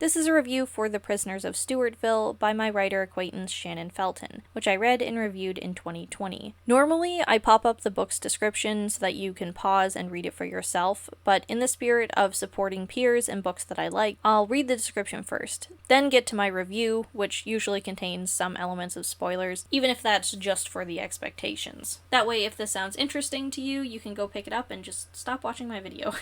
This is a review for The Prisoners of Stewartville by my writer acquaintance Shannon Felton, which I read and reviewed in 2020. Normally, I pop up the book's description so that you can pause and read it for yourself, but in the spirit of supporting peers and books that I like, I'll read the description first, then get to my review, which usually contains some elements of spoilers, even if that's just for the expectations. That way, if this sounds interesting to you, you can go pick it up and just stop watching my video.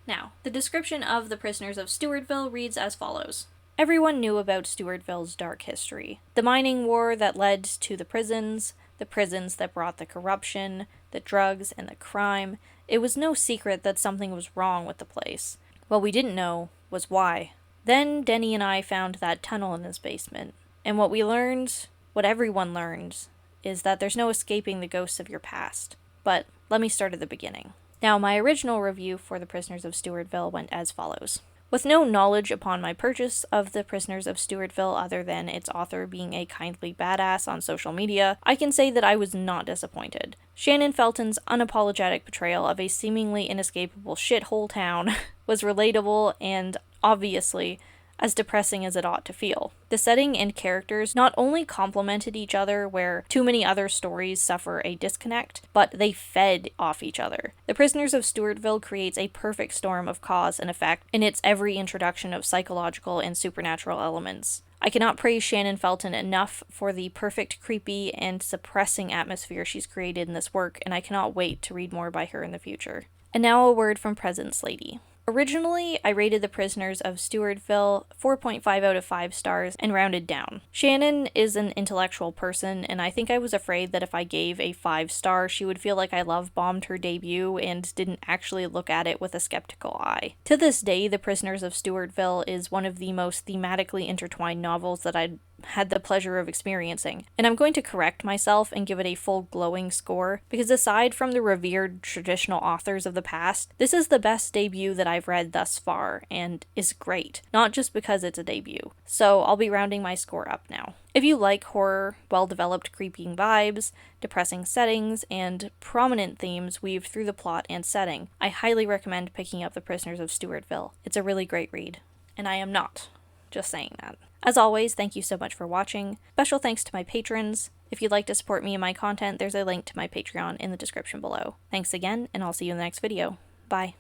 Now, the description of The Prisoners of Stewartville reads as follows. Everyone knew about Stewartville's dark history. The mining war that led to the prisons that brought the corruption, the drugs, and the crime. It was no secret that something was wrong with the place. What we didn't know was why. Then Denny and I found that tunnel in his basement. And what everyone learns, is that there's no escaping the ghosts of your past. But let me start at the beginning. Now, my original review for The Prisoners of Stewartville went as follows. With no knowledge upon my purchase of The Prisoners of Stewartville other than its author being a kindly badass on social media, I can say that I was not disappointed. Shannon Felton's unapologetic portrayal of a seemingly inescapable shithole town was relatable and, obviously, as depressing as it ought to feel. The setting and characters not only complemented each other where too many other stories suffer a disconnect, but they fed off each other. The Prisoners of Stewartville creates a perfect storm of cause and effect in its every introduction of psychological and supernatural elements. I cannot praise Shannon Felton enough for the perfect, creepy, and suppressing atmosphere she's created in this work, and I cannot wait to read more by her in the future. And now a word from Presence Lady. Originally, I rated The Prisoners of Stewartville 4.5 out of 5 stars and rounded down. Shannon is an intellectual person, and I think I was afraid that if I gave a 5-star, she would feel like I love-bombed her debut and didn't actually look at it with a skeptical eye. To this day, The Prisoners of Stewartville is one of the most thematically intertwined novels that I'd had the pleasure of experiencing, and I'm going to correct myself and give it a full glowing score, because aside from the revered traditional authors of the past, this is the best debut that I've read thus far, and is great, not just because it's a debut. So I'll be rounding my score up now. If you like horror, well-developed creeping vibes, depressing settings, and prominent themes weaved through the plot and setting, I highly recommend picking up The Prisoners of Stewartville. It's a really great read. And I am not just saying that. As always, thank you so much for watching. Special thanks to my patrons. If you'd like to support me and my content, there's a link to my Patreon in the description below. Thanks again, and I'll see you in the next video. Bye.